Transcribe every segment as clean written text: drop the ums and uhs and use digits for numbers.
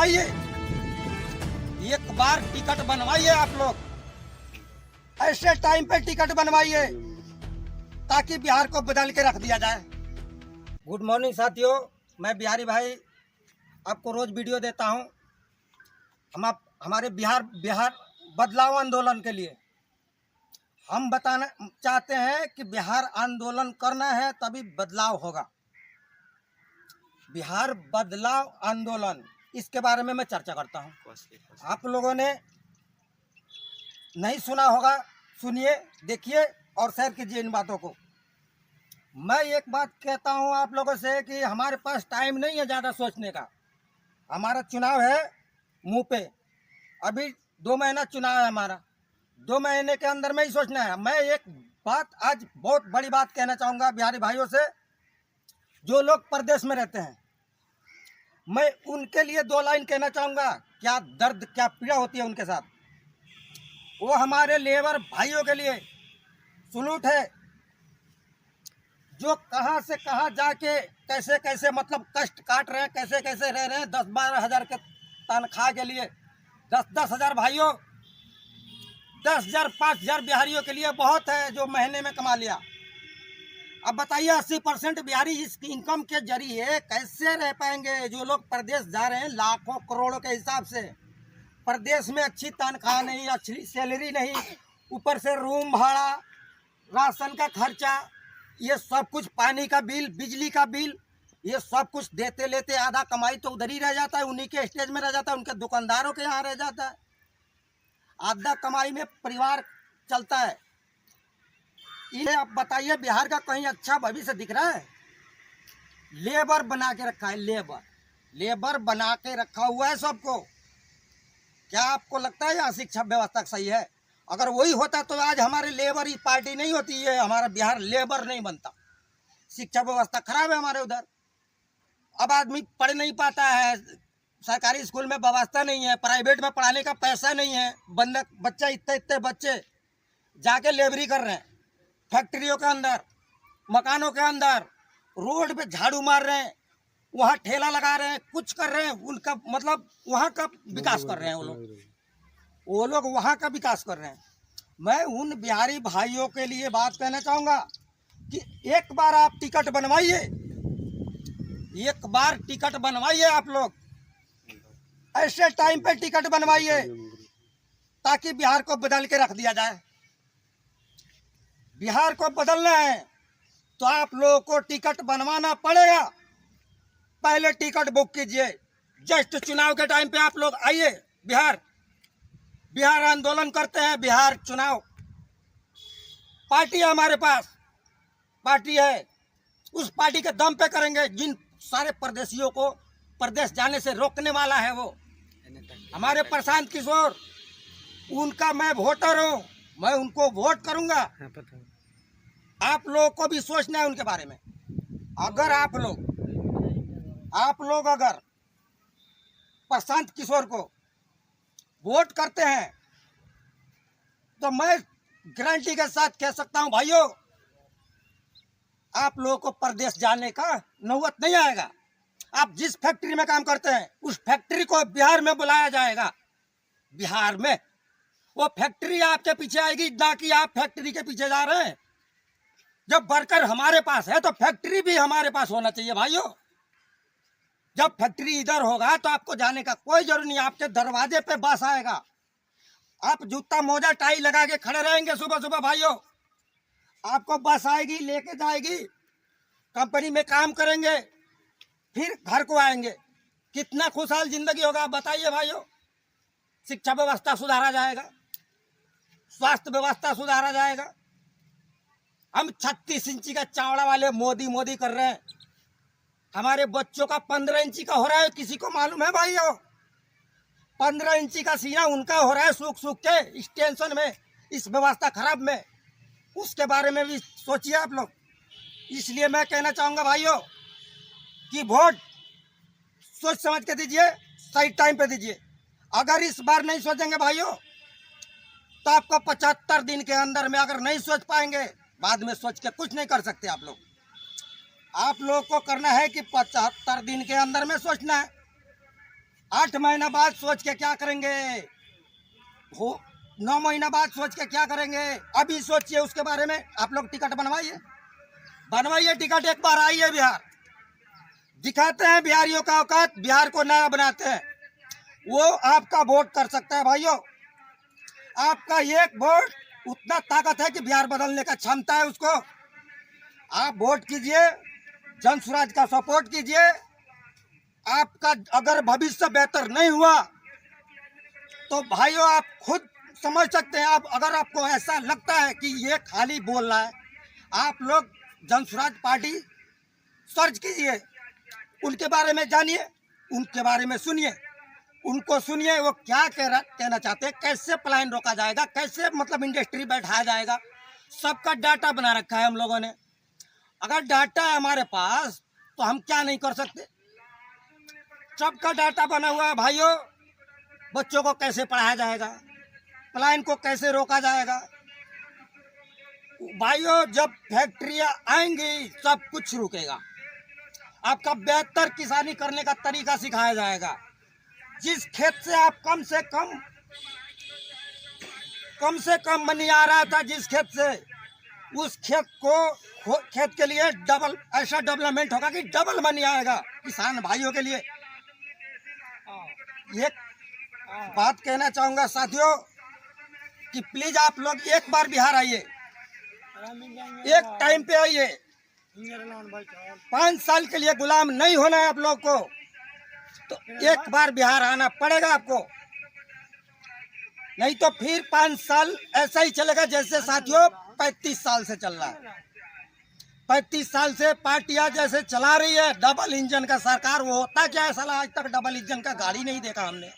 बनवाइए, एक बार टिकट बनवाइए आप लोग, ऐसे टाइम पे टिकट बनवाइए ताकि बिहार को बदल के रख दिया जाए। गुड मॉर्निंग साथियों, मैं बिहारी भाई आपको रोज वीडियो देता हूं। हमारे बिहार बदलाव आंदोलन के लिए हम बताना चाहते हैं कि बिहार आंदोलन करना है तभी बदलाव होगा। बिहार बदलाव आंदोलन, इसके बारे में मैं चर्चा करता हूं। आप लोगों ने नहीं सुना होगा, सुनिए, देखिए और शेयर कीजिए इन बातों को। मैं एक बात कहता हूं आप लोगों से कि हमारे पास टाइम नहीं है ज़्यादा सोचने का। हमारा चुनाव है मुंह पे, अभी 2 महीना चुनाव है हमारा, 2 महीने के अंदर में ही सोचना है। मैं एक बात आज बहुत बड़ी बात कहना चाहूँगा बिहारी भाइयों से, जो लोग प्रदेश में रहते हैं, मैं उनके लिए 2 लाइन कहना चाहूँगा। क्या दर्द, क्या पीड़ा होती है उनके साथ। वो हमारे लेबर भाइयों के लिए सलूट है, जो कहां से कहां जाके कैसे कैसे मतलब कष्ट काट रहे हैं, कैसे कैसे रह रहे हैं। 10-12 हज़ार के तनख्वाह के लिए 10-10 हज़ार भाइयों, 10,000 5,000 बिहारियों के लिए बहुत है जो महीने में कमा लिया। अब बताइए 80% बिहारी इस इनकम के जरिए कैसे रह पाएंगे। जो लोग प्रदेश जा रहे हैं लाखों करोड़ों के हिसाब से, प्रदेश में अच्छी तनख्वाह नहीं, अच्छी सैलरी नहीं, ऊपर से रूम भाड़ा, राशन का खर्चा, ये सब कुछ, पानी का बिल, बिजली का बिल, ये सब कुछ देते लेते आधा कमाई तो उधर ही रह जाता है, उन्हीं के स्टेज में रह जाता है, उनके दुकानदारों के यहाँ रह जाता है। आधा कमाई में परिवार चलता है। इन्हें आप बताइए बिहार का कहीं अच्छा भविष्य दिख रहा है? लेबर बना के रखा है, लेबर बना के रखा हुआ है सबको। क्या आपको लगता है यहाँ शिक्षा व्यवस्था सही है? अगर वही होता तो आज हमारे लेबर ही पार्टी नहीं होती, है हमारा बिहार लेबर नहीं बनता। शिक्षा व्यवस्था खराब है हमारे उधर। अब आदमी पढ़ नहीं पाता है, सरकारी स्कूल में व्यवस्था नहीं है, प्राइवेट में पढ़ाने का पैसा नहीं है। बच्चा इतने बच्चे जाके लेबरी कर रहे हैं, फैक्ट्रियों के अंदर, मकानों के अंदर, रोड पे झाड़ू मार रहे हैं, वहाँ ठेला लगा रहे हैं, कुछ कर रहे हैं। उनका मतलब वहाँ का विकास कर रहे हैं वो लोग वहाँ का विकास कर रहे हैं। मैं उन बिहारी भाइयों के लिए बात कहना चाहूँगा कि एक बार आप टिकट बनवाइए, एक बार टिकट बनवाइए आप लोग, ऐसे टाइम पे टिकट बनवाइए ताकि बिहार को बदल के रख दिया जाए। बिहार को बदलना है तो आप लोगों को टिकट बनवाना पड़ेगा। पहले टिकट बुक कीजिए, जस्ट चुनाव के टाइम पे आप लोग आइए। बिहार आंदोलन करते हैं, बिहार चुनाव, पार्टी है हमारे पास, पार्टी है, उस पार्टी के दम पे करेंगे। जिन सारे परदेशियों को प्रदेश जाने से रोकने वाला है वो हमारे प्रशांत किशोर, उनका मैं वोटर हूँ, मैं उनको वोट करूंगा। आप लोगों को भी सोचना है उनके बारे में। अगर आप लोग अगर प्रशांत किशोर को वोट करते हैं तो मैं गारंटी के साथ कह सकता हूं भाइयों, आप लोगों को प्रदेश जाने का नौबत नहीं आएगा। आप जिस फैक्ट्री में काम करते हैं उस फैक्ट्री को बिहार में बुलाया जाएगा। बिहार में वो फैक्ट्री आपके पीछे आएगी, ना कि आप फैक्ट्री के पीछे जा रहे हैं। जब वर्कर हमारे पास है तो फैक्ट्री भी हमारे पास होना चाहिए भाइयों। जब फैक्ट्री इधर होगा तो आपको जाने का कोई जरूरत नहीं, आपके दरवाजे पे बस आएगा। आप जूता मोजा टाई लगा के खड़े रहेंगे सुबह सुबह भाइयों, आपको बस आएगी, लेके जाएगी, कंपनी में काम करेंगे, फिर घर को आएंगे। कितना खुशहाल जिंदगी होगा बताइए भाइयों। शिक्षा व्यवस्था सुधारा जाएगा, स्वास्थ्य व्यवस्था सुधारा जाएगा। हम 36 इंची का चावड़ा वाले मोदी कर रहे हैं, हमारे बच्चों का 15 इंची का हो रहा है। किसी को मालूम है भाइयों? 15 इंची का सीना उनका हो रहा है सूख के, इस टेंशन में, इस व्यवस्था खराब में। उसके बारे में भी सोचिए आप लोग। इसलिए मैं कहना चाहूँगा भाइयों कि वोट सोच समझ के दीजिए, सही टाइम पे दीजिए। अगर इस बार नहीं सोचेंगे भाइयों तो आपको 75 दिन के अंदर में अगर नहीं सोच पाएंगे, बाद में सोच के कुछ नहीं कर सकते आप लोग। आप लोग को करना है कि 75 दिन के अंदर में सोचना है। 8 महीना बाद सोच के क्या करेंगे, हो 9 महीना बाद सोच के क्या करेंगे। अभी सोचिए उसके बारे में। आप लोग टिकट बनवाइए, बनवाइए टिकट, एक बार आइए बिहार, दिखाते हैं बिहारियों का औकात, बिहार को नया बनाते हैं। वो आपका वोट कर सकता है भाइयों, आपका एक वोट उतना ताकत है कि बिहार बदलने का क्षमता है उसको। आप वोट कीजिए, जन स्वराज का सपोर्ट कीजिए। आपका अगर भविष्य बेहतर नहीं हुआ तो भाइयों आप खुद समझ सकते हैं। आप अगर आपको ऐसा लगता है कि ये खाली बोल रहा है, आप लोग जन स्वराज पार्टी सर्च कीजिए, उनके बारे में जानिए, उनके बारे में सुनिए, उनको सुनिए वो क्या कहना चाहते हैं, कैसे पलायन रोका जाएगा, कैसे मतलब इंडस्ट्री बैठाया जाएगा। सबका डाटा बना रखा है हम लोगों ने। अगर डाटा है हमारे पास तो हम क्या नहीं कर सकते। सबका डाटा बना हुआ है भाइयों। बच्चों को कैसे पढ़ाया जाएगा, पलायन को कैसे रोका जाएगा। भाइयों जब फैक्ट्रियां आएंगी सब कुछ रुकेगा। आपका बेहतर किसानी करने का तरीका सिखाया जाएगा। जिस खेत से आप कम से कम मनी आ रहा था, जिस खेत से, उस खेत के लिए डबल ऐसा डेवलपमेंट होगा कि डबल मनी आएगा किसान भाइयों के लिए। एक बात कहना चाहूंगा साथियों कि प्लीज आप लोग एक बार बिहार आइए, एक टाइम पे आइए। 5 साल के लिए गुलाम नहीं होना है आप लोग को, तो एक बार बिहार आना पड़ेगा आपको, नहीं तो फिर 5 साल ऐसा ही चलेगा जैसे साथियों 35 साल से चल रहा है। 35 साल से पार्टियां जैसे चला रही है डबल इंजन का सरकार। वो होता क्या है साला, आज तक डबल इंजन का गाड़ी नहीं देखा हमने,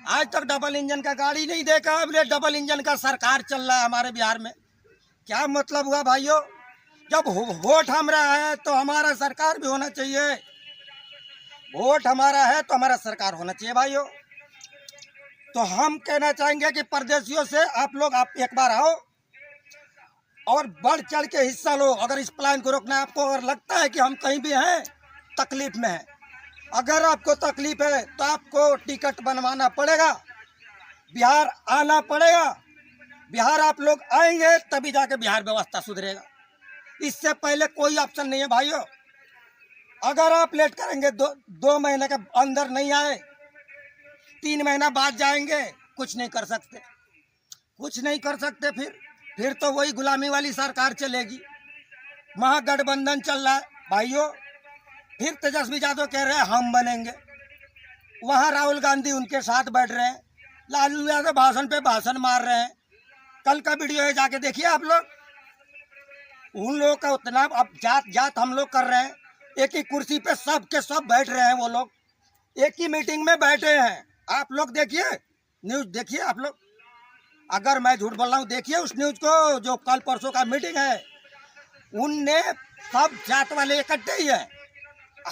आज तक डबल इंजन का गाड़ी नहीं देखा हमने। डबल इंजन का सरकार चल रहा है हमारे बिहार में। क्या मतलब हुआ भाइयों, जब वोट हमारा है तो हमारा सरकार भी होना चाहिए। वोट हमारा है तो हमारा सरकार होना चाहिए भाइयों। तो हम कहना चाहेंगे कि परदेशियों से आप लोग एक बार आओ और बढ़ चढ़ के हिस्सा लो। अगर इस प्लान को रोकना है, आपको अगर लगता है कि हम कहीं भी हैं तकलीफ में हैं, अगर आपको तकलीफ है तो आपको टिकट बनवाना पड़ेगा, बिहार आना पड़ेगा। बिहार आप लोग आएंगे तभी जाके बिहार व्यवस्था सुधरेगा, इससे पहले कोई ऑप्शन नहीं है भाइयों। अगर आप लेट करेंगे, दो महीने के अंदर नहीं आए, 3 महीना बाद जाएंगे, कुछ नहीं कर सकते, कुछ नहीं कर सकते। फिर तो वही गुलामी वाली सरकार चलेगी। महागठबंधन चल रहा है भाइयों। फिर तेजस्वी यादव कह रहे हैं हम बनेंगे, वहाँ राहुल गांधी उनके साथ बैठ रहे हैं, लालू यादव भाषण पे भाषण मार रहे हैं। कल का वीडियो है, जाके देखिए आप लोग। उन लोगों का उतना अब जात जात हम लोग कर रहे हैं, एक ही कुर्सी पे सब के सब बैठ रहे हैं, वो लोग एक ही मीटिंग में बैठे हैं। आप लोग देखिए, न्यूज देखिए आप लोग। अगर मैं झूठ बोल रहा हूँ देखिए उस न्यूज को, जो कल परसों का मीटिंग है, उनने सब जात वाले इकट्ठे ही है।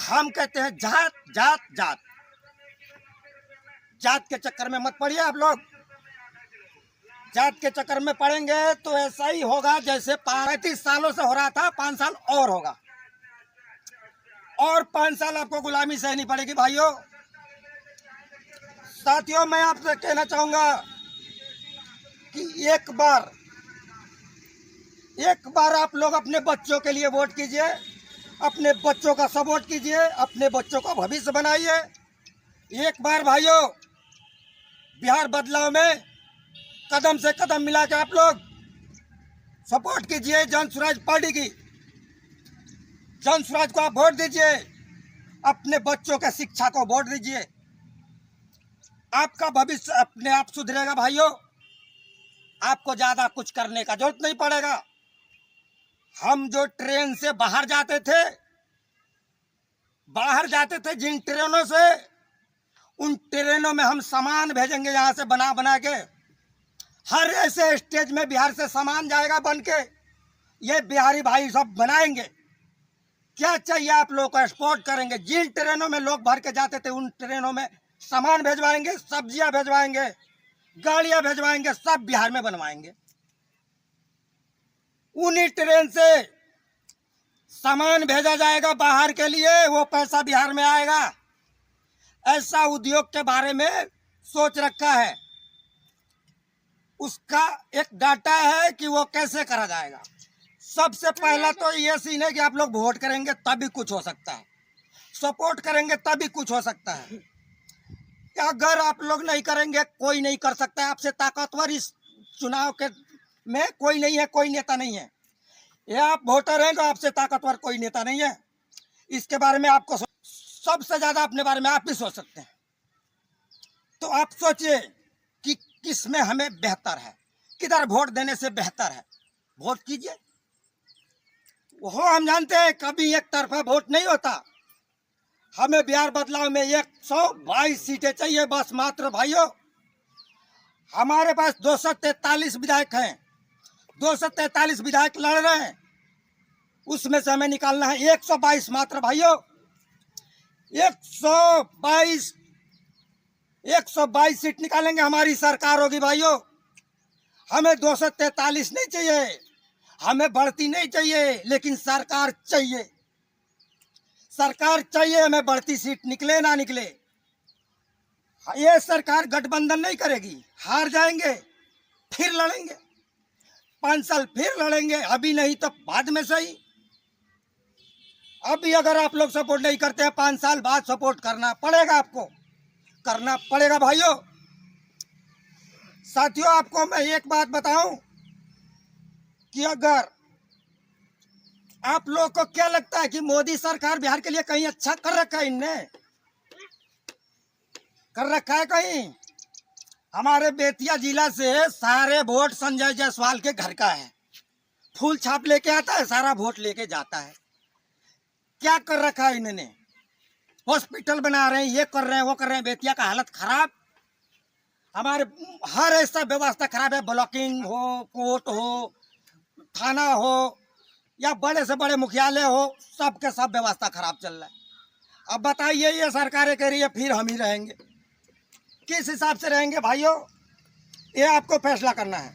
हम कहते हैं जात जात जात, जात के चक्कर में मत पड़िए आप लोग। जात के चक्कर में पड़ेंगे तो ऐसा ही होगा जैसे 35 सालों से हो रहा था, 5 साल और होगा, और 5 साल आपको गुलामी सहनी पड़ेगी भाइयों। साथियों मैं आपसे कहना चाहूंगा कि एक बार आप लोग अपने बच्चों के लिए वोट कीजिए, अपने बच्चों का सपोर्ट कीजिए, अपने बच्चों का भविष्य बनाइए। एक बार भाइयों बिहार बदलाव में कदम से कदम मिला के आप लोग सपोर्ट कीजिए जन स्वराज पार्टी की। जन स्वराज को आप वोट दीजिए, अपने बच्चों के शिक्षा को वोट दीजिए, आपका भविष्य अपने आप सुधरेगा भाइयों। आपको ज्यादा कुछ करने का जरूरत नहीं पड़ेगा। हम जो ट्रेन से बाहर जाते थे जिन ट्रेनों से, उन ट्रेनों में हम सामान भेजेंगे यहाँ से बना बना के। हर ऐसे स्टेज में बिहार से सामान जाएगा बन के, ये बिहारी भाई सब बनाएंगे। क्या चाहिए आप लोगों को एक्सपोर्ट करेंगे। जिन ट्रेनों में लोग भर के जाते थे उन ट्रेनों में सामान भेजवाएंगे, सब्जियां भेजवाएंगे, गाड़ियां भेजवाएंगे, सब बिहार में बनवाएंगे। उन्हीं ट्रेन से सामान भेजा जाएगा बाहर के लिए, वो पैसा बिहार में आएगा। ऐसा उद्योग के बारे में सोच रखा है, उसका एक डाटा है कि वो कैसे करा जाएगा। सबसे पहला तो ये सीन है कि आप लोग वोट करेंगे तभी कुछ हो सकता है, सपोर्ट करेंगे तभी कुछ हो सकता है। अगर आप लोग नहीं करेंगे कोई नहीं कर सकता है। आपसे ताकतवर इस चुनाव के में कोई नहीं है, कोई नेता नहीं है। ये आप वोटर हैं तो आपसे ताकतवर कोई नेता नहीं है। इसके बारे में आपको सबसे ज्यादा अपने बारे में आप ही सोच सकते हैं। तो आप सोचिए कि किस में हमें बेहतर है, किधर वोट देने से बेहतर है, वोट कीजिए। वो हम जानते हैं कभी एक तरफा वोट नहीं होता। हमें बिहार बदलाव में 122 सीटें चाहिए बस मात्र भाइयों। हमारे पास 243 विधायक हैं, 243 विधायक लड़ रहे हैं, उसमें से हमें निकालना है 122 मात्र भाइयों। 122 सीट निकालेंगे, हमारी सरकार होगी भाइयों। हमें 243 नहीं चाहिए, हमें बढ़ती नहीं चाहिए, लेकिन सरकार चाहिए। सरकार चाहिए, हमें बढ़ती सीट निकले ना निकले। ये सरकार गठबंधन नहीं करेगी, हार जाएंगे फिर लड़ेंगे, 5 साल फिर लड़ेंगे, अभी नहीं तो बाद में सही। अभी अगर आप लोग सपोर्ट नहीं करते हैं, 5 साल बाद सपोर्ट करना पड़ेगा, आपको करना पड़ेगा भाइयों। साथियों, आपको मैं एक बात बताऊं कि अगर आप लोग को क्या लगता है कि मोदी सरकार बिहार के लिए कहीं अच्छा कर रखा है, इनने कर रखा है कहीं? हमारे बेतिया जिला से सारे वोट संजय जायसवाल के घर का है, फूल छाप लेके आता है, सारा वोट लेके जाता है। क्या कर रखा है इन्होंने? हॉस्पिटल बना रहे हैं, ये कर रहे हैं, वो कर रहे हैं। बेतिया का हालत खराब, हमारे हर ऐसा व्यवस्था खराब है। ब्लॉकिंग हो, कोर्ट हो, थाना हो या बड़े से बड़े मुख्यालय हो, सब के सब व्यवस्था खराब चल रहा है। अब बताइए, ये सरकारें कह रही है फिर हम ही रहेंगे, किस हिसाब से रहेंगे भाइयों? ये आपको फैसला करना है।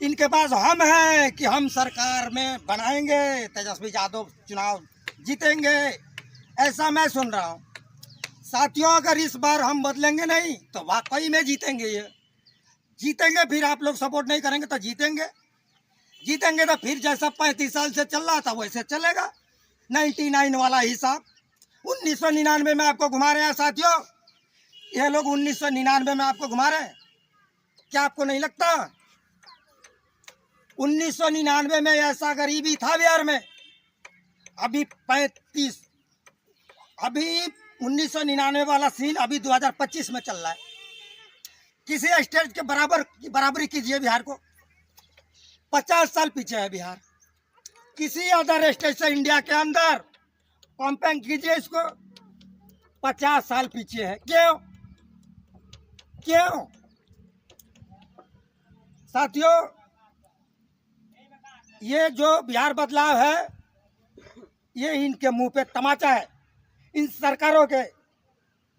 इनके पास हम हैं कि हम सरकार में बनाएंगे, तेजस्वी यादव चुनाव जीतेंगे, ऐसा मैं सुन रहा हूँ। साथियों, अगर इस बार हम बदलेंगे नहीं तो वाकई में जीतेंगे, ये जीतेंगे। फिर आप लोग सपोर्ट नहीं करेंगे तो जीतेंगे तो फिर जैसा 35 साल से चल रहा था वैसे चलेगा, 99 वाला हिसाब। 1999 में आपको घुमा रहे हैं साथियों, ये लोग 1999 में आपको घुमा रहे हैं। क्या आपको नहीं लगता 1999 में ऐसा गरीबी था बिहार में? अभी 1999 वाला सीन अभी 2025 में चल रहा है। किसी स्टेट के बराबरी कीजिए बिहार को, 50 साल पीछे है बिहार। किसी अदर स्टेट से इंडिया के अंदर कंपेयर कीजिए इसको, 50 साल पीछे है। क्यों साथियों? ये जो बिहार बदलाव है, ये इनके मुंह पे तमाचा है। इन सरकारों के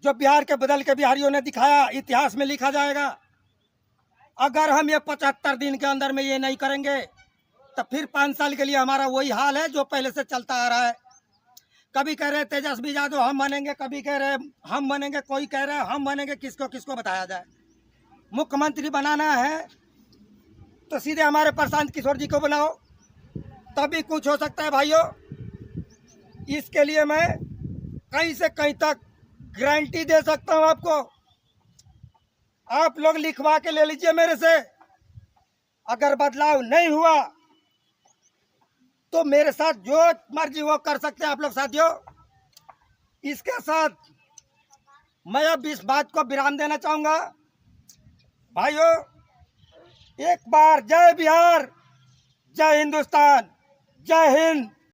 जो बिहार के बदल के बिहारियों ने दिखाया, इतिहास में लिखा जाएगा। अगर हम ये 75 दिन के अंदर में ये नहीं करेंगे तो फिर 5 साल के लिए हमारा वही हाल है जो पहले से चलता आ रहा है। कभी कह रहे तेजस्वी यादव हम बनेंगे, कभी कह रहे हम बनेंगे, कोई कह रहे हम बनेंगे। किसको किसको बताया जाए? मुख्यमंत्री बनाना है तो सीधे हमारे प्रशांत किशोर जी को बनाओ, तभी कुछ हो सकता है भाइयों। इसके लिए मैं कहीं से कहीं तक गारंटी दे सकता हूं आपको। आप लोग लिखवा के ले लीजिए मेरे से। अगर बदलाव नहीं हुआ तो मेरे साथ जो मर्जी वो कर सकते हैं आप लोग साथियों। इसके साथ मैं अब इस बात को विराम देना चाहूंगा भाइयों। एक बार जय बिहार, जय हिंदुस्तान, जय हिंद।